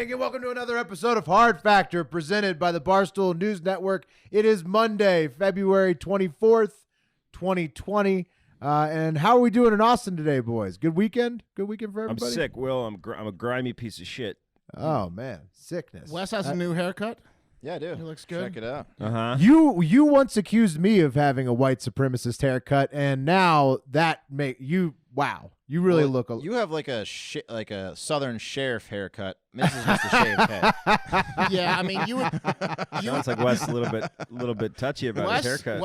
morning and welcome to another episode of Hard Factor presented by the Barstool News Network. It is Monday, February 24th, 2020. And how are we doing in Austin today, boys? Good weekend? Good weekend for everybody? I'm sick, Will. I'm a grimy piece of shit. Oh, man. Sickness. Wes has a new haircut. Yeah, I do. He looks good. Check it out. Uh-huh. You once accused me of having a white supremacist haircut, and now that wow. You really look. You have like a Southern sheriff haircut. Mrs. wants to shave head. Yeah, I mean, you Sounds like Wes a little bit touchy about his haircut.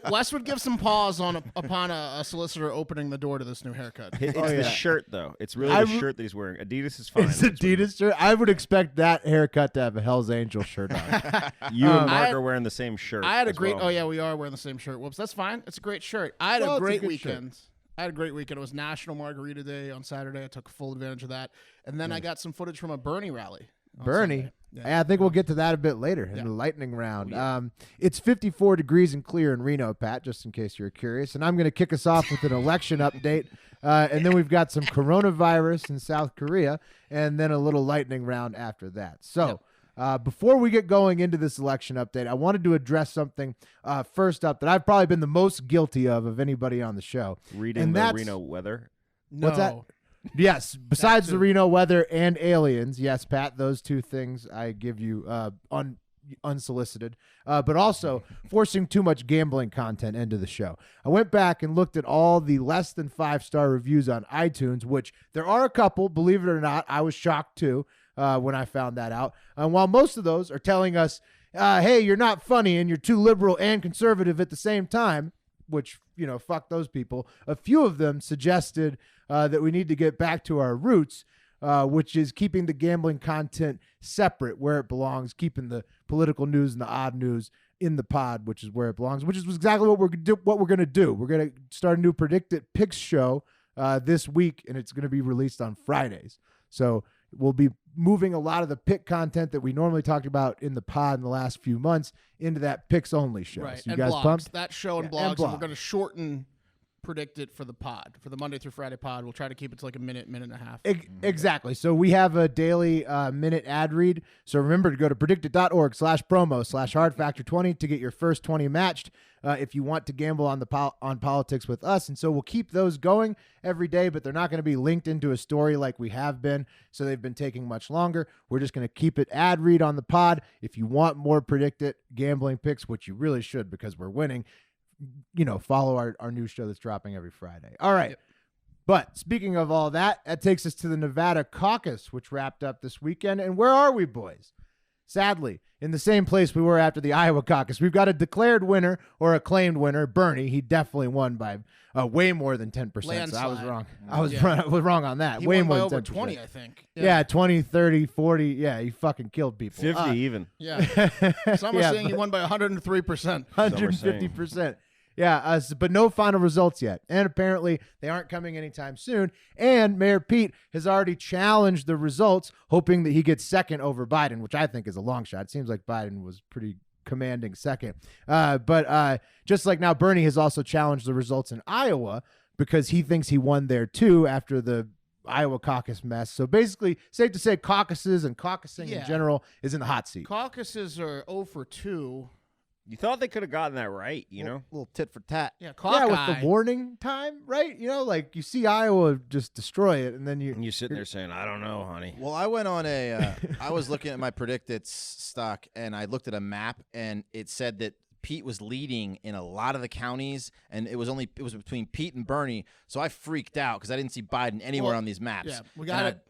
Wes would give some pause upon a solicitor opening the door to this new haircut. It's the shirt, though. It's really the shirt that he's wearing. Adidas is fine. It's Adidas shirt. I would expect that haircut to have a Hell's Angel shirt on. You and Mark are wearing the same shirt. I had a great. well. Oh yeah, we are wearing the same shirt. Whoops, that's fine. It's a great shirt. I had a great weekend. I had a great weekend. It was National Margarita Day on Saturday. I took full advantage of that. And then I got some footage from a Bernie rally. Bernie? Yeah, I think we'll get to that a bit later in the lightning round. It's 54 degrees and clear in Reno, Pat, just in case you're curious. And I'm going to kick us off with an election update. And then we've got some coronavirus in South Korea. And then a little lightning round after that. So... before we get going into this election update, I wanted to address something first up that I've probably been the most guilty of anybody on the show. Reading the Reno weather. No. What's that? Yes, besides the Reno weather and aliens. Yes, Pat, those two things I give you unsolicited. But also forcing too much gambling content into the show. I went back and looked at all the less than 5-star reviews on iTunes, which there are a couple, believe it or not. I was shocked too. When I found that out. And while most of those are telling us, hey, you're not funny and you're too liberal and conservative at the same time, which, fuck those people, a few of them suggested that we need to get back to our roots, which is keeping the gambling content separate where it belongs, keeping the political news and the odd news in the pod, which is where it belongs, which is exactly what we're going to do. We're going to start a new Predicted Picks show this week, and it's going to be released on Fridays. So we'll be moving a lot of the pick content that we normally talked about in the pod in the last few months into that picks only show. Right. So you and guys blogs. pumped? That show and blogs. And we're going to shorten Predict It for the pod, for the Monday through Friday pod. We'll try to keep it to like a minute and a half. Exactly. So we have a daily minute ad read. So remember to go to predicted.org/promo/hardfactor20 to get your first 20 matched if you want to gamble on on politics with us. And so we'll keep those going every day, but they're not going to be linked into a story like we have been. So they've been taking much longer. We're just going to keep it ad read on the pod. If you want more Predict It gambling picks, which you really should because we're winning, follow our new show that's dropping every Friday. All right. Yep. But speaking of all that takes us to the Nevada Caucus, which wrapped up this weekend. And where are we, boys? Sadly, in the same place we were after the Iowa caucus. We've got a declared winner or a claimed winner, Bernie. He definitely won by way more than 10%. Landslide. So I was wrong. I was wrong on that. He way won more by than over 10%. 20, I think. Yeah, 20, 30, 40. Yeah, he fucking killed people. 50 even. Yeah. Some are saying he won by 103%. 150%. Yeah, but no final results yet. And apparently they aren't coming anytime soon. And Mayor Pete has already challenged the results, hoping that he gets second over Biden, which I think is a long shot. It seems like Biden was pretty commanding second. But just like now, Bernie has also challenged the results in Iowa because he thinks he won there too after the Iowa caucus mess. So basically, safe to say caucuses and caucusing in general is in the hot seat. Caucuses are 0 for 2. You thought they could have gotten that right, Little tit for tat. Yeah, with the warning time, right? Like you see Iowa just destroy it, and then you're sitting there saying, "I don't know, honey." Well, I went on I was looking at my Predicted stock, and I looked at a map, and it said that Pete was leading in a lot of the counties, and it was between Pete and Bernie. So I freaked out because I didn't see Biden anywhere on these maps. Yeah,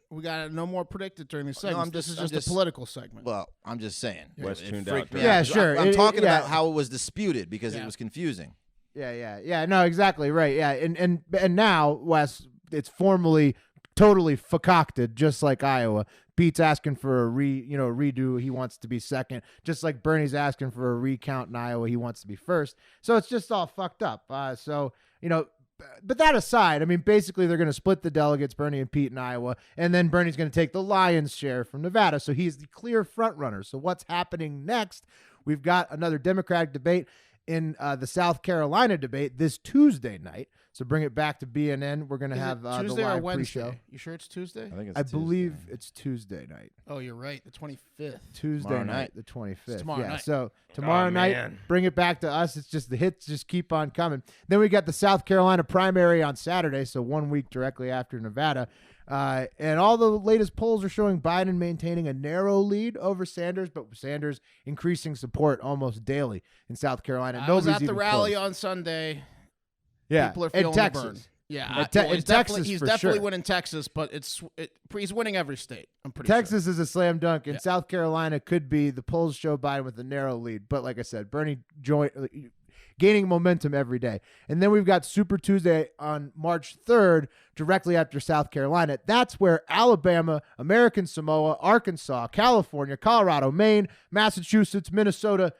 we got no more Predicted during these segments. This is just a political segment. Well, I'm just saying. Wes tuned out. Yeah, sure. I'm talking about how it was disputed because it was confusing. Yeah. No, exactly right. Yeah, and now, Wes, it's formally totally fakakted, just like Iowa. Pete's asking for a redo. He wants to be second, just like Bernie's asking for a recount in Iowa. He wants to be first. So it's just all fucked up. But that aside, I mean, basically they're going to split the delegates, Bernie and Pete in Iowa, and then Bernie's going to take the lion's share from Nevada. So he's the clear front runner. So what's happening next? We've got another Democratic debate. in the South Carolina debate this Tuesday night. So bring it back to BNN. We're going to have the Tuesday or live Wednesday? pre-show. You sure it's Tuesday? I think it's I Tuesday. believe it's Tuesday night. Oh, you're right. The 25th. Tuesday Tomorrow night, night. the 25th. It's tomorrow night. So tomorrow night, man. bring it back to us. It's just the hits just keep on coming. Then we got the South Carolina primary on Saturday, so 1 week directly after Nevada. And all the latest polls are showing Biden maintaining a narrow lead over Sanders, but Sanders increasing support almost daily in South Carolina. I was Nobody's at the even rally close. on Sunday. Yeah, People are and feeling the burn. Texas. Yeah, In he's Texas, he's for definitely sure. winning Texas, but he's winning every state. I'm pretty Texas is a slam dunk, and Yeah. South Carolina could be. The polls show Biden with a narrow lead, but like I said, Bernie gaining momentum every day. And then we've got Super Tuesday on March 3rd, directly after South Carolina. That's where Alabama, American Samoa, Arkansas, California, Colorado, Maine, Massachusetts, Minnesota,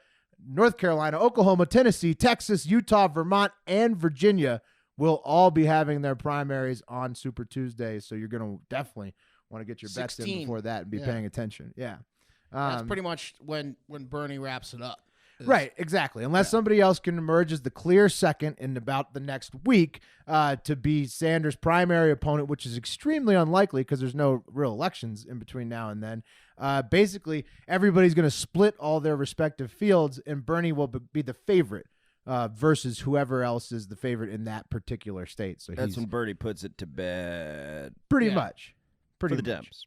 North Carolina, Oklahoma, Tennessee, Texas, Utah, Vermont, and Virginia will all be having their primaries on Super Tuesday. So you're going to definitely want to get your bets in 16. before that and be Yeah. paying attention. Yeah. That's pretty much when Bernie wraps it up. Right, exactly. Unless somebody else can emerge as the clear second in about the next week to be Sanders' primary opponent, which is extremely unlikely because there's no real elections in between now and then. Basically, everybody's going to split all their respective fields, and Bernie will be the favorite versus whoever else is the favorite in that particular state. So That's he's when Bernie puts it to bed. pretty Yeah. much. Pretty For the much. Dems.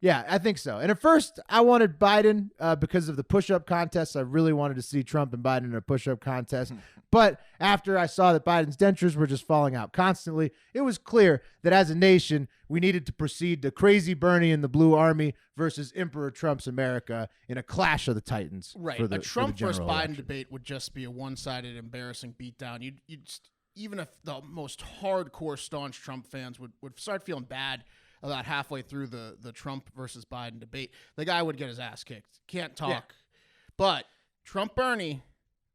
Yeah, I think so. And at first, I wanted Biden because of the push-up contest. I really wanted to see Trump and Biden in a push-up contest. But after I saw that Biden's dentures were just falling out constantly, it was clear that as a nation, we needed to proceed to crazy Bernie and the Blue Army versus Emperor Trump's America in a clash of the titans. Right. For the, A Trump for the versus general Biden election. debate would just be a one-sided, embarrassing beatdown. Even if the most hardcore, staunch Trump fans would start feeling bad about halfway through the Trump versus Biden debate, the guy would get his ass kicked. Can't talk. Yeah. But Trump Bernie,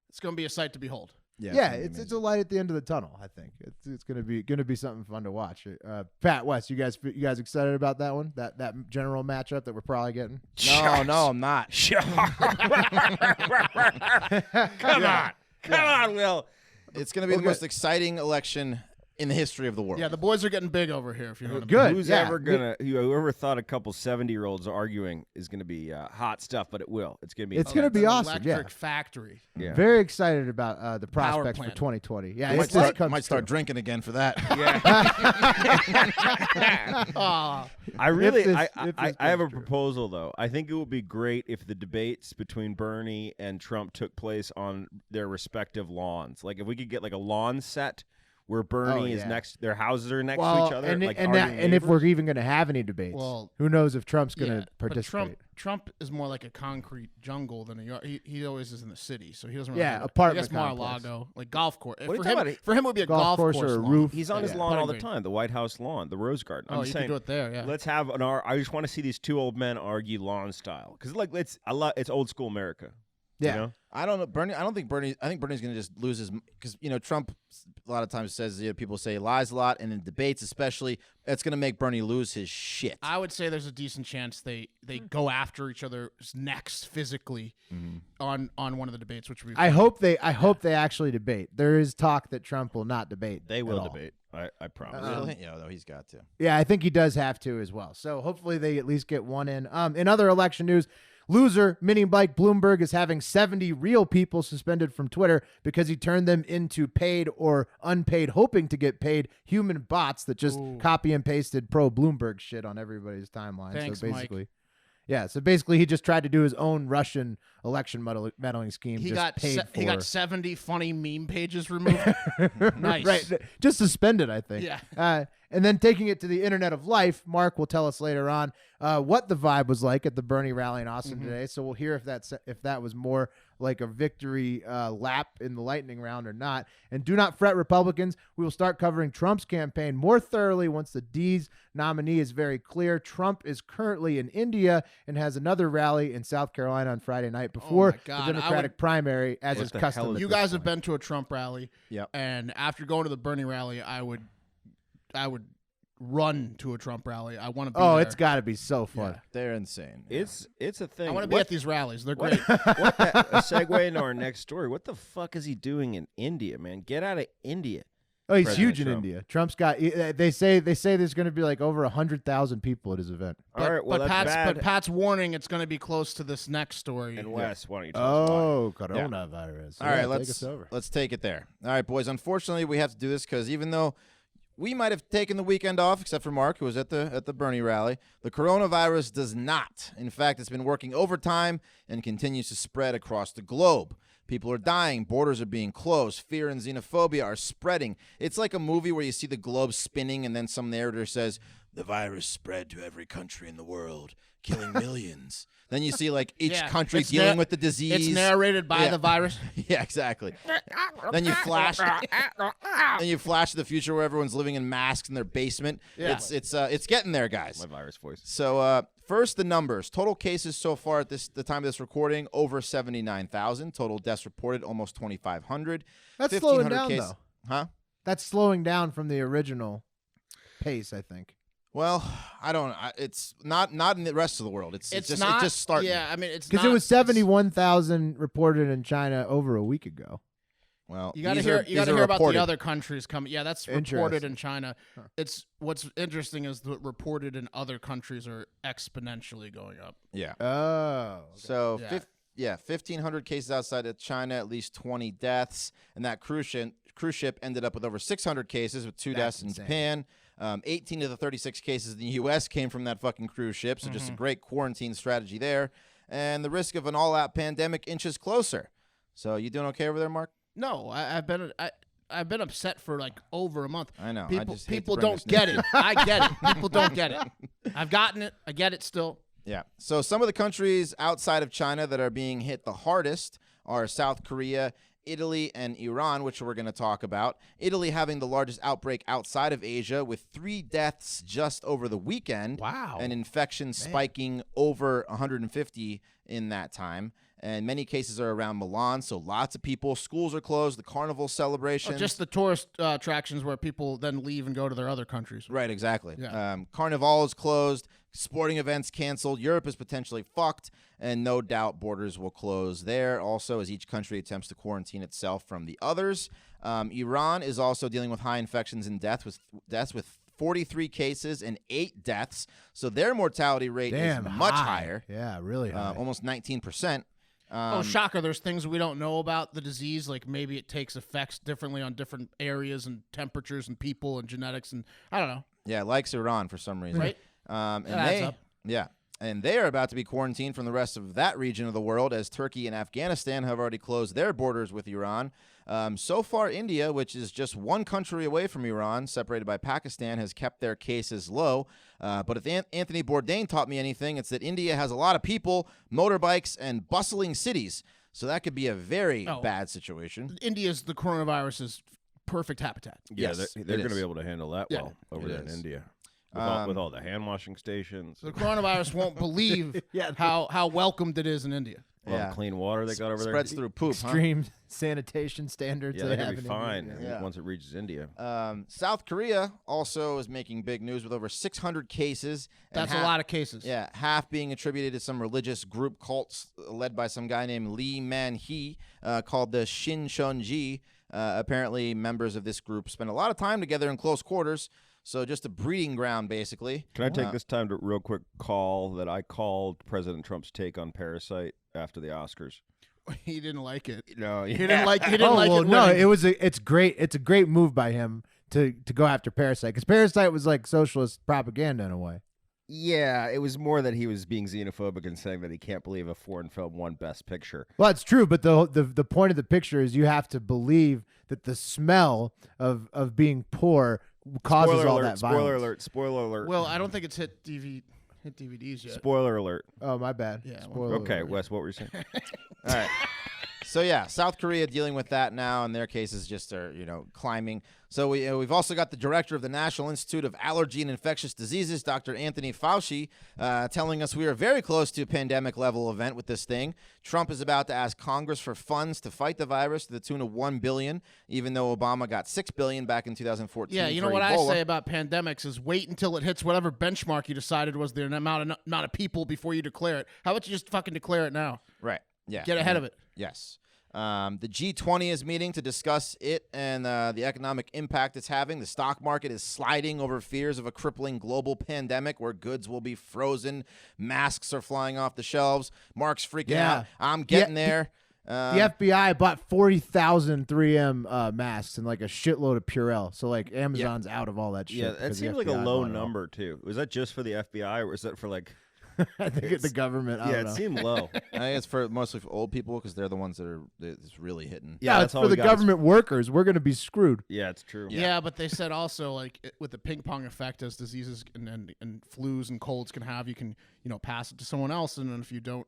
it's going to be a sight to behold. Yeah, it's a light at the end of the tunnel. I think it's gonna be something fun to watch. Pat West, you guys excited about that one? That general matchup that we're probably getting. No, I'm not. Come on, Will. It's going to be the most exciting election in the history of the world. Yeah, the boys are getting big over here, if you know what I mean. Good. Who's yeah. ever gonna? Whoever thought a couple 70-year-olds arguing is gonna be hot stuff, but it will. It's gonna be. It's gonna be An awesome. Electric Yeah. factory. Yeah. Very excited about the prospects for plant. 2020. Yeah, I might if this start, comes might start true. drinking again for that. Aw. I really, this- I if this have a comes true. proposal though. I think it would be great if the debates between Bernie and Trump took place on their respective lawns. Like if we could get like a lawn set where Bernie is yeah. next, their houses are next Well, to each other. and, like and, arguing and if we're neighbors. even going to have any debates, Well, who knows if Trump's going Yeah, to but participate? Trump is more like a concrete jungle than a yard. He always is in the city, so he doesn't. Yeah, really apartment I guess complex. Mar-a-Lago, like golf course. What are you For talking him, about? for him, it would be a Golf golf course course or a lawn. roof. He's on his Yeah. lawn all the Putting time, the White House lawn, the Rose Garden. Oh, I'm you just can saying, do it there. Yeah. let's have I just want to see these two old men argue lawn style because like it's old school America. Yeah. You know? I don't know, Bernie. I think Bernie's going to just lose his because Trump a lot of times says people say he lies a lot, and in debates especially, that's going to make Bernie lose his shit. I would say there's a decent chance they go after each other's necks physically on one of the debates, which would be I hope they actually debate. There is talk that Trump will not debate. They at will all. debate. I promise. Really? Yeah, though he's got to. Yeah, I think he does have to as well. So hopefully they at least get one in. In other election news, loser Mini Mike Bloomberg is having 70 real people suspended from Twitter because he turned them into paid or unpaid, hoping to get paid human bots that just copy and pasted pro Bloomberg shit on everybody's timeline. Thanks, so Mike. basically, yeah. So basically, he just tried to do his own Russian election meddling scheme. he just got paid for. he got 70 funny meme pages removed. Nice. Right, just suspended, I think. Yeah. And then taking it to the internet of life, Mark will tell us later on what the vibe was like at the Bernie rally in Austin today. So we'll hear if that was more like a victory lap in the lightning round or not. And do not fret, Republicans. We will start covering Trump's campaign more thoroughly once the D's nominee is very clear. Trump is currently in India and has another rally in South Carolina on Friday night before my God, the I Democratic primary, as What is the custom. hell is at You this guys have point. been to a Trump rally. Yep. And after going to the Bernie rally, I would run to a Trump rally. I want to be Oh, there. it's got to be so fun. Yeah. They're insane. It's a thing. I want to be at these rallies. They're great. A segue into our next story. What the fuck is he doing in India, man? Get out of India. Oh, he's President huge in Trump. India. Trump's got. They say there's going to be like over 100,000 people at his event. All right, well, but that's bad. Pat's warning it's going to be close to this next story. And Wes, why don't you tell us why? Oh, coronavirus. All right, take let's us over. let's take it there. All right, boys. Unfortunately, we have to do this because even though we might have taken the weekend off, except for Mark, who was at the Bernie rally, the coronavirus does not. In fact, it's been working overtime and continues to spread across the globe. People are dying. Borders are being closed. Fear and xenophobia are spreading. It's like a movie where you see the globe spinning and then some narrator says, the virus spread to every country in the world, killing millions. Then you see like each country dealing with the disease. It's narrated by the virus. Yeah, exactly. Then you flash. Then you flash to the future where everyone's living in masks in their basement. Yeah. It's getting there, guys. My virus voice. So first, the numbers. Total cases so far at the time of this recording, over 79,000. Total deaths reported, almost 2,500. That's slowing 1,500 down, cases. though. Huh? That's slowing down from the original pace, I think. Well, I don't. It's not in the rest of the world. It's just not. It just started. Yeah, I mean, it's Because not. it was 71,000 reported in China over a week ago. Well, You got to these hear. are- You got these to are hear about reported. the other countries coming. Yeah, that's reported Interesting. in China. It's what's interesting is the reported in other countries are exponentially going up. Yeah. Oh. So, Yeah. 1,500 cases outside of China, at least 20 deaths, and that cruise ship ended up with over 600 cases with 2 deaths in insane. Japan. 18 of the 36 cases in the U.S. came from that fucking cruise ship, so just a great quarantine strategy there. And the risk of an all-out pandemic inches closer. So, you doing okay over there, Mark? No, I've been upset for like over a month. I know. I People just hate to people bring don't this get news. it. I get it. People don't get it. I've gotten it. I get it still. Yeah. So some of the countries outside of China that are being hit the hardest are South Korea, Italy, and Iran, which we're going to talk about. Italy having the largest outbreak outside of Asia with 3 deaths just over the weekend. Wow. And infections spiking over 150 in that time. And many cases are around Milan, so lots of people. Schools are closed, the carnival celebrations. Just the tourist attractions where people then leave and go to their other countries. Right, exactly. Yeah. Carnival is closed, sporting events canceled, Europe is potentially fucked, and no doubt borders will close there also as each country attempts to quarantine itself from the others. Iran is also dealing with high infections and deaths with 43 cases and 8 deaths, so their mortality rate is much higher. Yeah, really high. Almost 19%. Shocker. There's things we don't know about the disease. Like maybe it takes effects differently on different areas and temperatures and people and genetics. And I don't know. Yeah, likes Iran for some reason. Right. And That adds up. Yeah. And they are about to be quarantined from the rest of that region of the world as Turkey and Afghanistan have already closed their borders with Iran. So far, India, which is just one country away from Iran, separated by Pakistan, has kept their cases low. But if Anthony Bourdain taught me anything, it's that India has a lot of people, motorbikes, and bustling cities. So that could be a very bad situation. India's the coronavirus's perfect habitat. Yeah, Yes, they're it going to is. be able to handle that Yeah, well over it there in is. India. With all the hand washing stations, The coronavirus won't believe how welcomed it is in India. all the clean water they got over there. Spreads through poop, huh? Extreme sanitation standards. Yeah, they they're have going to be in fine India. Yeah. once it reaches India. South Korea also is making big news with over 600 cases. and That's a half- lot of cases. Yeah, half being attributed to some religious group cults led by some guy named Lee Man-hee called the Shincheonji. Apparently, members of this group spend a lot of time together in close quarters, so just a breeding ground, basically. Can I take this time to real quick call that I called President Trump's take on Parasite after the Oscars? He didn't like it. No, He didn't like. He didn't Oh like well, it. no, winning. it's great. It's a great move by him to go after Parasite because Parasite was like socialist propaganda in a way. Yeah, it was more that he was being xenophobic and saying that he can't believe a foreign film won Best Picture. Well, it's true, but the point of the picture is you have to believe that the smell of being poor causes Spoiler all alert, that spoiler violence. alert, spoiler alert. Well, I don't think it's hit DVDs yet. Spoiler alert. Oh, my bad. Yeah, Spoiler Okay, alert. Wes, what were you saying? All right. So yeah, South Korea dealing with that now, and their cases just are climbing. So we've also got the director of the National Institute of Allergy and Infectious Diseases, Dr. Anthony Fauci, telling us we are very close to a pandemic level event with this thing. Trump is about to ask Congress for funds to fight the virus to the tune of $1 billion, even though Obama got $6 billion back in 2014. Yeah, you know for what Ebola. I say about pandemics is wait until it hits whatever benchmark you decided was the amount of people before you declare it. How about you just fucking declare it now? Right. Yeah. Get ahead of it. Yes. The G20 is meeting to discuss it and the economic impact it's having. The stock market is sliding over fears of a crippling global pandemic where goods will be frozen, masks are flying off the shelves. Mark's freaking out. I'm getting there. The FBI bought 40,000 3M masks and like a shitload of Purell. So like Amazon's out of all that shit. Yeah, that because the seems like a FBI low bought it all. number too. Was that just for the FBI or was that for like? I think it's the government. I Yeah, don't it know. seemed low. I think it's mostly for old people because they're the ones that it's really hitting. Yeah, that's it's all for we the got is- government workers. We're gonna be screwed. Yeah, it's true. Yeah, but they said also like with the ping pong effect as diseases and flus and colds can have, you can pass it to someone else, and then if you don't,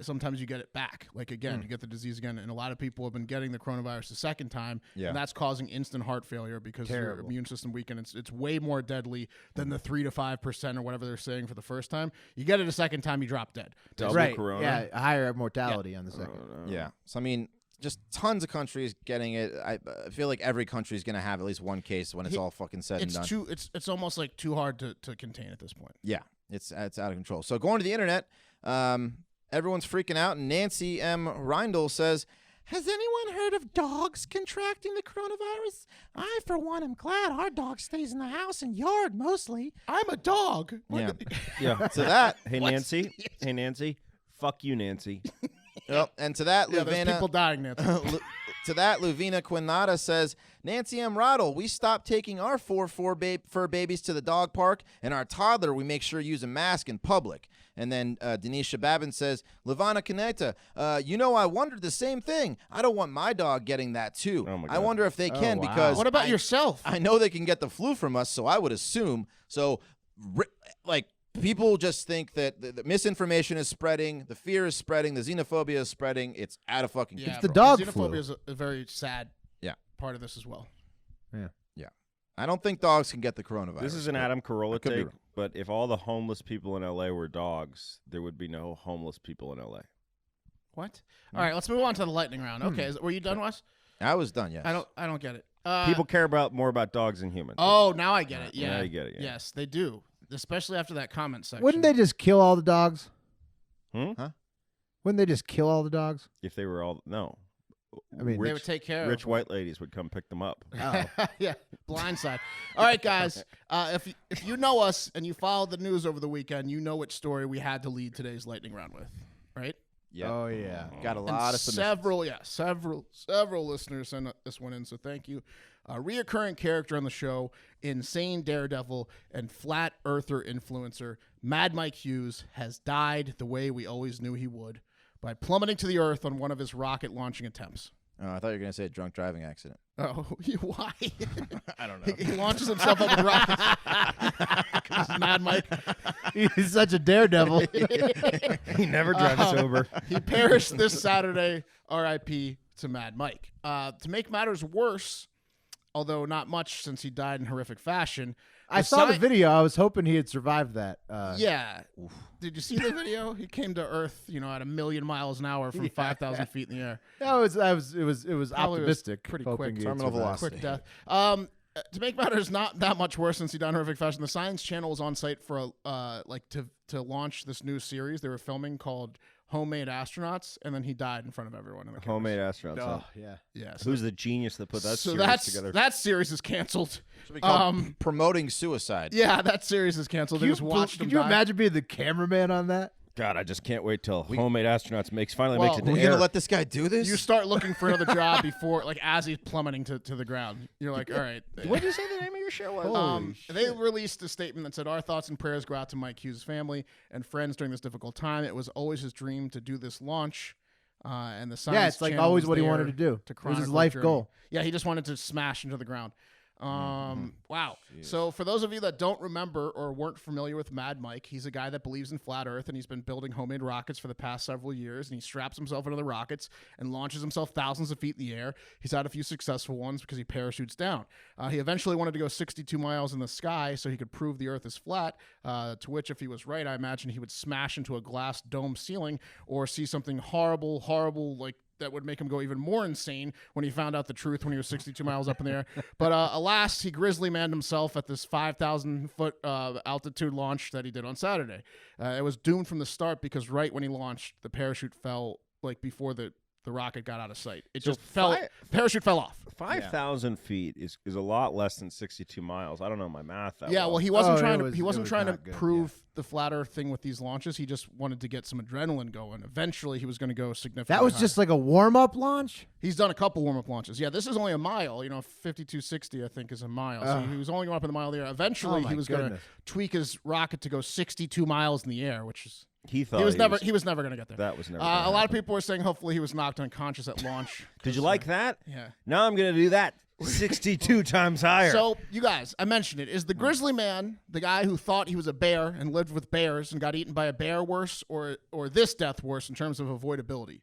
sometimes you get it back. Like again, you get the disease again, and a lot of people have been getting the coronavirus the second time, Yeah. and that's causing instant heart failure because your immune system weakened. It's way more deadly than the 3 to 5% or whatever they're saying for the first time. You get it a second time, you drop dead. Double Right. corona. Yeah, higher mortality on the second. Yeah. So I mean, just tons of countries getting it. I feel like every country is going to have at least one case when it's all fucking said and done. It's almost like too hard to contain at this point. Yeah, it's out of control. So going to the internet, everyone's freaking out. And Nancy M. Reindl says, "Has anyone heard of dogs contracting the coronavirus? I, for one, am glad our dog stays in the house and yard mostly." I'm a dog. Yeah. Yeah. To that, Hey Nancy. Hey Nancy. Fuck you, Nancy. yep, and to that, Yeah, there's people Luvena. dying, Nancy. To that, Luvina Quinata says, "Nancy M. Reindl, we stopped taking our four fur babies to the dog park, and our toddler we make sure use a mask in public." And then Denise Shababin says, "Luvana Quinata, I wondered the same thing. I don't want my dog getting that too. Oh, my I God. wonder if they can wow. because What about yourself? I know they can get the flu from us, so I would assume. So, people just think that the misinformation is spreading, the fear is spreading, the xenophobia is spreading. It's out of fucking Yeah, control. the dog xenophobia flu. is a very sad Yeah. part of this as well. I don't think dogs can get the coronavirus. This is an but Adam Carolla could be take, wrong. but if all the homeless people in LA were dogs, there would be no homeless people in LA. What? All right, let's move on to the lightning round. Okay, were you done, Wes? I was done, yes. I don't get it. People care more about dogs than humans. Oh, now I get it. Yeah, Now you get it, yeah. Yes, they do, especially after that comment section. Wouldn't they just kill all the dogs? Huh? Wouldn't they just kill all the dogs? If they were all no. I mean, They would take care rich of white ladies would come pick them up. Oh. yeah, blindside. All right, guys. If you know us and you followed the news over the weekend, you know which story we had to lead today's lightning round with, right? Yeah. Oh yeah. Got a And lot of submissions. several listeners sent this one in, so thank you. A reoccurring character on the show, insane daredevil and flat earther influencer, Mad Mike Hughes, has died the way we always knew he would, by plummeting to the earth on one of his rocket launching attempts. Oh, I thought you were going to say a drunk driving accident. Oh, why? I don't know. He launches himself up with rockets. 'Cause Mad Mike. He's such a daredevil. He never drives sober. He perished this Saturday. R.I.P. to Mad Mike. To make matters worse, although not much since he died in horrific fashion. I saw the video. I was hoping he had survived that. Yeah. Did you see the video? He came to Earth, at 1,000,000 miles an hour from 5,000 feet in the air. No, it was Probably optimistic. was pretty hoping quick. he had Terminal survived. velocity. Quick death. To make matters not that much worse since he died in horrific fashion, the Science Channel was on site for to launch this new series they were filming called Homemade Astronauts, and then he died in front of everyone in the cameras. Homemade astronauts. huh? Oh yeah. Yeah. So, Who's the genius that put that so series that's together? that series is canceled. Should be called promoting suicide. Yeah, that series is canceled. They just watched him Could you die. imagine being the cameraman on that? God, I just can't wait till Homemade Astronauts finally makes it Well, to Are we air. going to let this guy do this? You start looking for another job before, as he's plummeting to the ground. You're like, all right. What did you say the name of your show was? They released a statement that said, "Our thoughts and prayers go out to Mike Hughes' family and friends during this difficult time. It was always his dream to do this launch." And the Science Yeah, it's like Channel always was what he there wanted to do. It was his chronicle life journey. goal. Yeah, he just wanted to smash into the ground. Wow. Jeez. So for those of you that don't remember or weren't familiar with Mad Mike, he's a guy that believes in flat Earth, and he's been building homemade rockets for the past several years, and he straps himself into the rockets and launches himself thousands of feet in the air. He's had a few successful ones because he parachutes down. He eventually wanted to go 62 miles in the sky so he could prove the Earth is flat, to which, if he was right, I imagine he would smash into a glass dome ceiling or see something horrible, like that would make him go even more insane when he found out the truth when he was 62 miles up in the air. But alas, he grizzly manned himself at this 5,000-foot altitude launch that he did on Saturday. It was doomed from the start because right when he launched, the parachute fell like before the rocket got out of sight. It So just fell. Parachute fell off. 5,000 feet is a lot less than 62 miles. I don't know my math that Yeah, well. well, he wasn't Oh, trying it to. was- He it wasn't was trying to not good, prove the flat Earth thing with these launches. He just wanted to get some adrenaline going. Eventually, he was going to go significantly. That was higher. just like a warm-up launch? He's done a couple warm-up launches. Yeah, this is only a mile. 5260, I think, is a mile. So he was only going up in the mile of the air. Eventually, Oh, he my was going to goodness. tweak his rocket to go 62 miles in the air, which is he thought he was never going to get there. that was never. A gonna lot of happen. people were saying hopefully he was knocked unconscious at launch. Did you like that? Yeah. Now I'm gonna do that 62 times higher. So, you guys, I mentioned it. Is the grizzly man the guy who thought he was a bear and lived with bears and got eaten by a bear worse, or this death worse in terms of avoidability?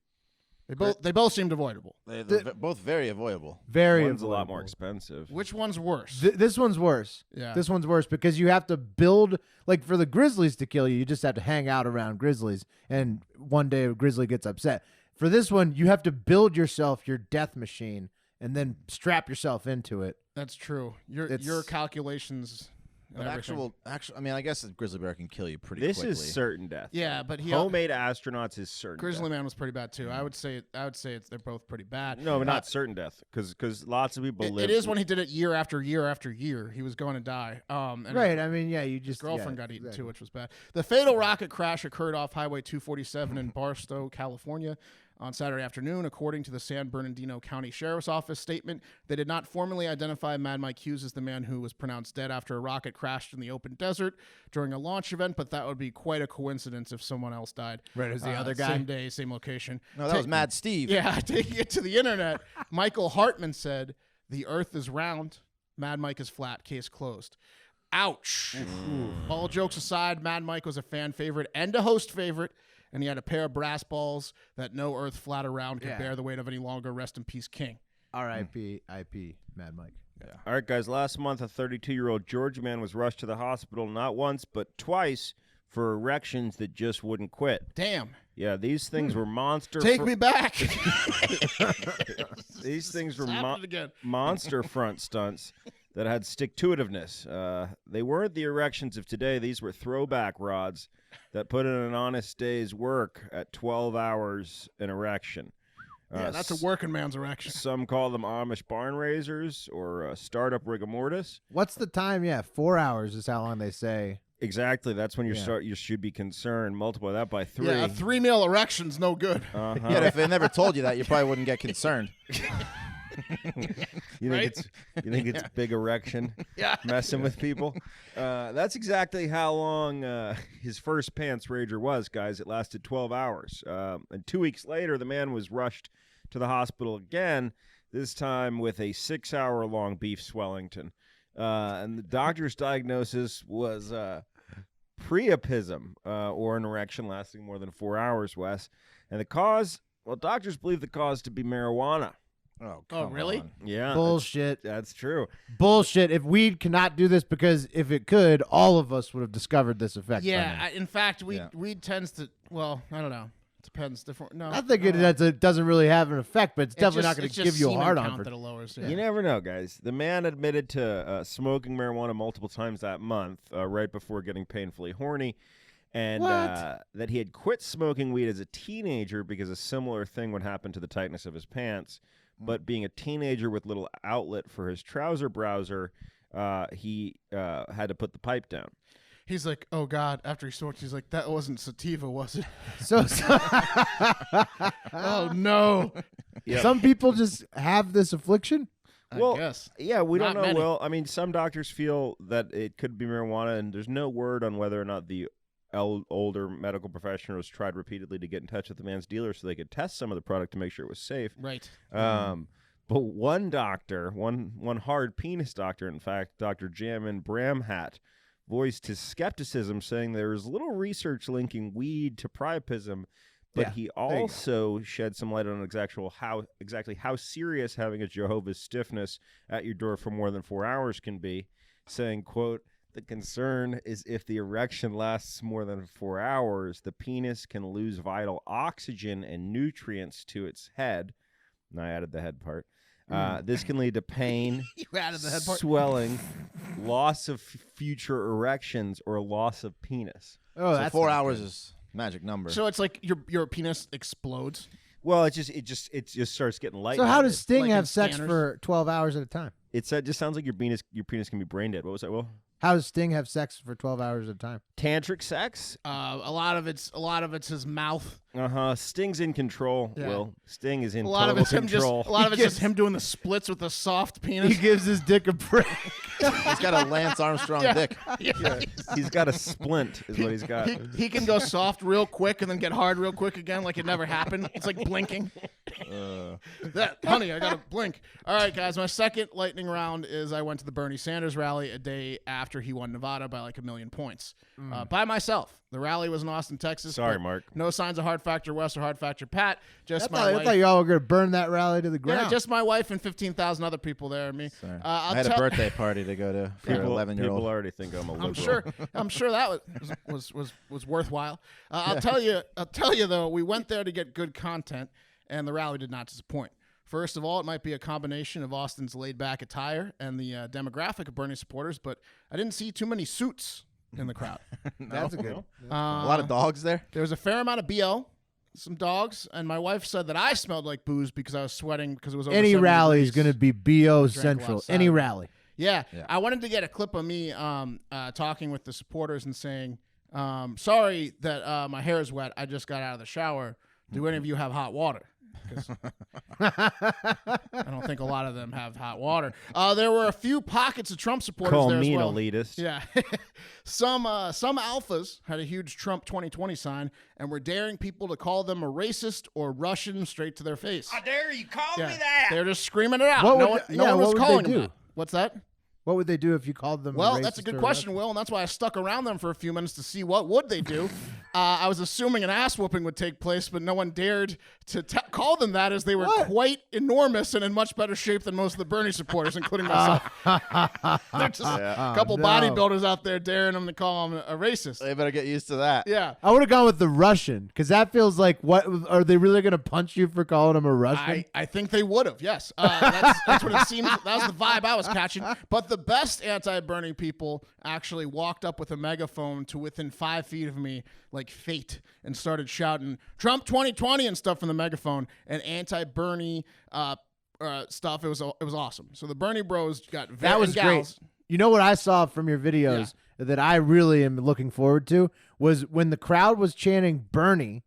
They both seemed avoidable. They're both very avoidable. Very one's a lot avoidable. more expensive. Which one's worse? This one's worse. Yeah. This one's worse because you have to build, like for the grizzlies to kill you, you just have to hang out around grizzlies, and one day a grizzly gets upset. For this one, you have to build yourself your death machine and then strap yourself into it. That's true. Your It's- calculations. And But everything. I mean, I guess a grizzly bear can kill you pretty This quickly. is certain death. Yeah, but he Homemade astronauts is certain. Grizzly death. Man was pretty bad too. I would say they're both pretty bad. No, but not certain death, because lots of people live. It is when he did it year after year after year. He was going to die. And Right. I mean, yeah, you His just girlfriend yeah, got eaten exactly. too, which was bad. The fatal rocket crash occurred off Highway 247 in Barstow, California, on Saturday afternoon, according to the San Bernardino County Sheriff's Office statement. They did not formally identify Mad Mike Hughes as the man who was pronounced dead after a rocket crashed in the open desert during a launch event, but that would be quite a coincidence if someone else died. Right, it was the other guy? Same day, same location. No, that was Mad Steve. Yeah, taking it to the internet, Michael Hartman said, "The Earth is round, Mad Mike is flat, case closed." Ouch. All jokes aside, Mad Mike was a fan favorite and a host favorite, and he had a pair of brass balls that no Earth flat around could Yeah. bear the weight of any longer. Rest in peace, King. R.I.P. IP. Mad Mike. All right, guys. Last month, a 32-year-old Georgia man was rushed to the hospital not once but twice for erections that just wouldn't quit. Damn. Yeah, these things were monster. Take me back. These things were It's happening again. monster front stunts that had stick-to-itiveness. They weren't the erections of today. These were throwback rods that put in an honest day's work at 12 hours an erection. Yeah, that's a working man's erection. Some call them Amish barn raisers or startup rigor mortis. What's the time? Yeah, 4 hours is how long they say. Exactly. That's when Yeah. you should be concerned. Multiply that by 3. Yeah, a 3-meal erection's no good. Uh-huh. Yeah, if they never told you that, you probably wouldn't get concerned. You Right? think it's big erection Yeah. messing with people? That's exactly how long his first pants rager was, guys. It lasted 12 hours. And 2 weeks later, the man was rushed to the hospital again, this time with a 6-hour-long beef swellington. And the doctor's diagnosis was priapism, or an erection lasting more than 4 hours, Wes. And the cause, well, doctors believe the cause to be marijuana. Oh, Oh, come really? on. Yeah. Bullshit. That's true. Bullshit. If weed cannot do this, because if it could, all of us would have discovered this effect. by Yeah, now. in fact, Yeah. weed tends to, well, I don't know. Depends. Different. No. I think it doesn't really have an effect, but it's definitely not going to give you a hard on. that it lowers. Yeah. You never know, guys. The man admitted to smoking marijuana multiple times that month, right before getting painfully horny, and What? that he had quit smoking weed as a teenager because a similar thing would happen to the tightness of his pants. But being a teenager with little outlet for his trouser browser, he had to put the pipe down. He's like, oh God. After he smoked, he's like, that wasn't sativa, was it? So Oh no. Yep. some people just have this affliction. I Well, guess. Yeah, we don't Not know. many. Well, I mean, some doctors feel that it could be marijuana, and there's no word on whether or not the older medical professionals tried repeatedly to get in touch with the man's dealer so they could test some of the product to make sure it was safe. Right. But one doctor, one hard penis doctor, in fact, Dr. Jamin Bramhat, voiced his skepticism, saying there is little research linking weed to priapism, but he also shed some light on exactly how serious having a Jehovah's stiffness at your door for more than 4 hours can be, saying, quote, "The concern is if the erection lasts more than 4 hours, the penis can lose vital oxygen and nutrients to its head." And I added the head part. This can lead to pain, You added the head part. swelling, loss of future erections, or loss of penis. Oh, So that's 4 not hours good. is magic number. So it's like your penis explodes. Well, it just starts getting light. So how does Sting Like in have sex scanners? for 12 hours at a time? it just sounds like your penis can be brain dead. What was that, Will? How does Sting have sex for 12 hours at a time? Tantric sex? A lot of it's his mouth. Sting's in control, Yeah. Will. Sting is in A lot of total it's him control. just. A lot of it's gets- just him doing the splits with a soft He penis. gives his dick a break. He's got a Lance Armstrong dick. Yeah. He's got a splint, is what he's got. He can go soft real quick and then get hard real quick again, like it never happened. It's like blinking. Honey, I gotta blink. All right, guys. My second lightning round is I went to the Bernie Sanders rally a day after he won Nevada by like 1 million points by myself. The rally was in Austin, Texas. Sorry, but Mark. No signs of Hard Factor West or Hard Factor Pat. Just my I wife. thought you all were going to burn that rally to the Yeah, ground. just my wife and 15,000 other people there and me. Sorry. I'll I had a tell- birthday party to go to for an People 11-year-old. already think I'm a liberal. I'm sure that was worthwhile. I'll tell you though, we went there to get good content, and the rally did not disappoint. First of all, it might be a combination of Austin's laid-back attire and the demographic of Bernie supporters, but I didn't see too many suits in the crowd. That's a good. A lot of dogs there. There was a fair amount of BO, some dogs, and my wife said that I smelled like booze because I was sweating because it was over Any 70 rally is degrees. going to be BO Drank a lot central. of Any cider. rally. Yeah. Yeah. I wanted to get a clip of me talking with the supporters and saying, sorry that my hair is wet. I just got out of the shower. Do any of you have hot water? 'Cause I don't think a lot of them have hot water. There were a few pockets of Trump supporters Call there me as an well. elitist. Yeah. Some alphas had a huge Trump 2020 sign and were daring people to call them a racist or Russian straight to their face. How dare you call Yeah. me that? They're just screaming it out. What no would one, they- no yeah, one what was would they calling them do? that. What's that? What would they do if you called them? Well, a that's a racist good or question, Russian? Will, and that's why I stuck around them for a few minutes to see what would they do. I was assuming an ass whooping would take place, but no one dared to call them that as they were What? quite enormous and in much better shape than most of the Bernie supporters, including myself. They're just a couple no. bodybuilders out there daring them to call them a racist. They better get used to that. Yeah. I would have gone with the Russian because that feels like what are they really going to punch you for calling him a Russian? I think they would have, yes. That's what it seemed. That was the vibe I was catching. But the best anti-Bernie people actually walked up with a megaphone to within 5 feet of me, like fate, and started shouting Trump 2020 and stuff from the megaphone and anti-Bernie stuff. It was awesome. So the Bernie bros got that was great. You know what I saw from your videos that I really am looking forward to was when the crowd was chanting Bernie,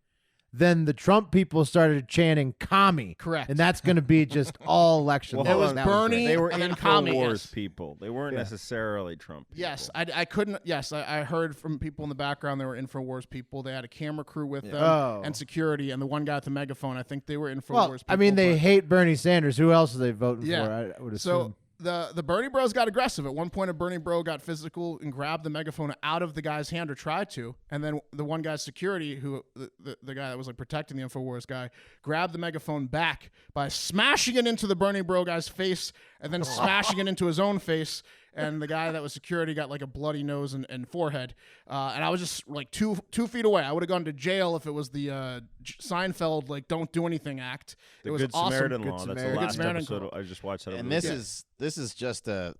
then the Trump people started chanting commie. Correct. And that's going to be just all election. Well, long. hold was on. That Bernie great. They were and then commie, InfoWars yes. people. They weren't necessarily Trump people. Yes, I couldn't. Yes, I heard from people in the background. They were InfoWars people. They had a camera crew with them Oh. and security. And the one guy at the megaphone, I think they were InfoWars Well, people. I mean, they but- hate Bernie Sanders. Who else are they voting Yeah. for? I would assume. So the Bernie bros got aggressive. At one point, a Bernie bro got physical and grabbed the megaphone out of the guy's hand or tried to. And then the one guy's security, who the guy that was like protecting the InfoWars guy, grabbed the megaphone back by smashing it into the Bernie bro guy's face and then smashing it into his own face. And the guy that was security got like a bloody nose and forehead. And I was just like two feet away. I would have gone to jail if it was the Seinfeld like "Don't Do Anything" act. The it was Good awesome. Samaritan Good Law. That's Samaritan. the Good last Samaritan episode. Law. I just watched that. And this is just a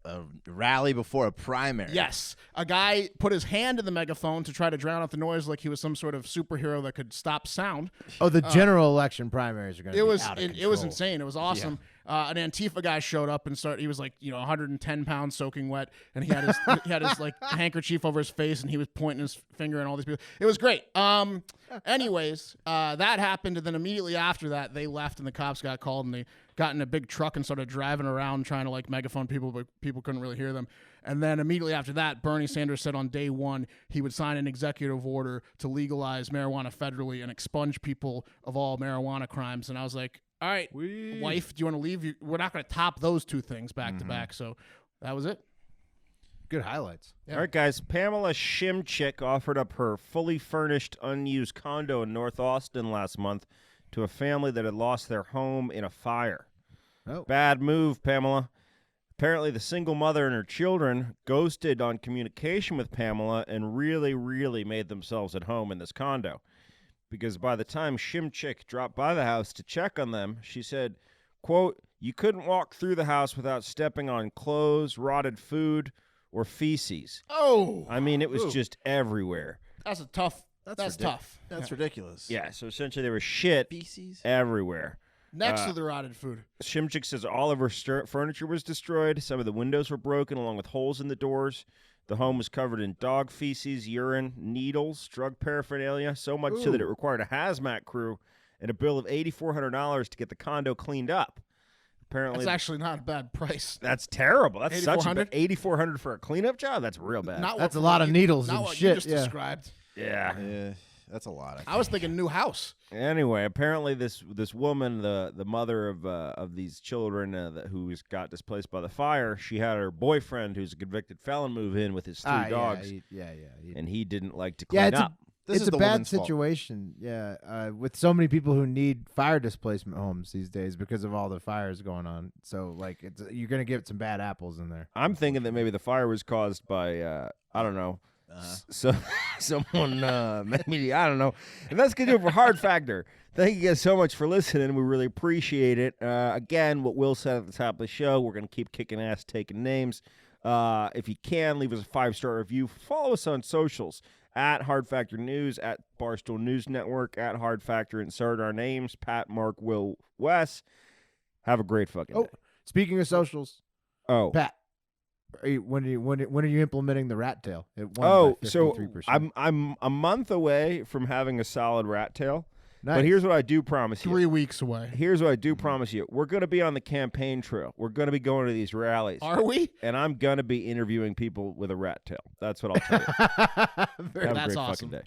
rally before a primary. Yes. A guy put his hand in the megaphone to try to drown out the noise like he was some sort of superhero that could stop sound. oh, the general election primaries are going to It be was out of it was control. insane. It was awesome. An Antifa guy showed up and started. He was like 110 pounds soaking wet, and he had his like handkerchief over his face, and he was pointing his finger at all these people. It was great. Anyways, that happened, and then immediately after that, they left, and the cops got called, and they got in a big truck and started driving around trying to like megaphone people, but people couldn't really hear them. And then immediately after that, Bernie Sanders said on day one he would sign an executive order to legalize marijuana federally and expunge people of all marijuana crimes. And I was like, All right, wife, do you want to leave? We're not going to top those two things back to back. So that was it. Good highlights. Yeah. All right, guys. Pamela Shimchick offered up her fully furnished, unused condo in North Austin last month to a family that had lost their home in a fire. Oh. Bad move, Pamela. Apparently, the single mother and her children ghosted on communication with Pamela and really, really made themselves at home in this condo. Because by the time Shimchick dropped by the house to check on them, she said, quote, "You couldn't walk through the house without stepping on clothes, rotted food, or feces." Oh, I mean, it was just everywhere. that's a tough. That's tough. That's ridiculous. Yeah, so essentially there was shit Feces. everywhere. Next to the rotted food. Shimchick says all of her furniture was destroyed. Some of the windows were broken, along with holes in the doors. The home was covered in dog feces, urine, needles, drug paraphernalia, so much so that it required a hazmat crew and a bill of $8,400 to get the condo cleaned up. Apparently, That's actually not a bad price. that's terrible. That's such a $8,400? $8,400 for a cleanup job. That's real bad. That's a lot of needles not and what shit, you just yeah. described. Yeah. Yeah, that's a lot. I was thinking new house. Anyway, apparently this woman, the mother of these children who got displaced by the fire, she had her boyfriend, who's a convicted felon, move in with his three dogs, and he didn't like to clean up. It's a bad situation, with so many people who need fire displacement homes these days because of all the fires going on. So, like, you're going to get some bad apples in there. I'm thinking that maybe the fire was caused by, I don't know, someone, maybe, I don't know. And that's going to do it for Hard Factor. Thank you guys so much for listening. We really appreciate it. Again, what Will said at the top of the show, we're going to keep kicking ass, taking names. If you can, leave us a 5-star review. Follow us on socials. At Hard Factor News, at Barstool News Network, at Hard Factor. Insert our names: Pat, Mark, Will, Wes. Have a great fucking day. Speaking of socials, Pat, when are you implementing the rat tail? It won by so 53%. I'm a month away from having a solid rat tail. Nice. But here's what I do promise you. 3 weeks away. Here's what I do promise you. We're going to be on the campaign trail. We're going to be going to these rallies. Are we? And I'm going to be interviewing people with a rat tail. That's what I'll tell you. Have a great That's fucking awesome. day.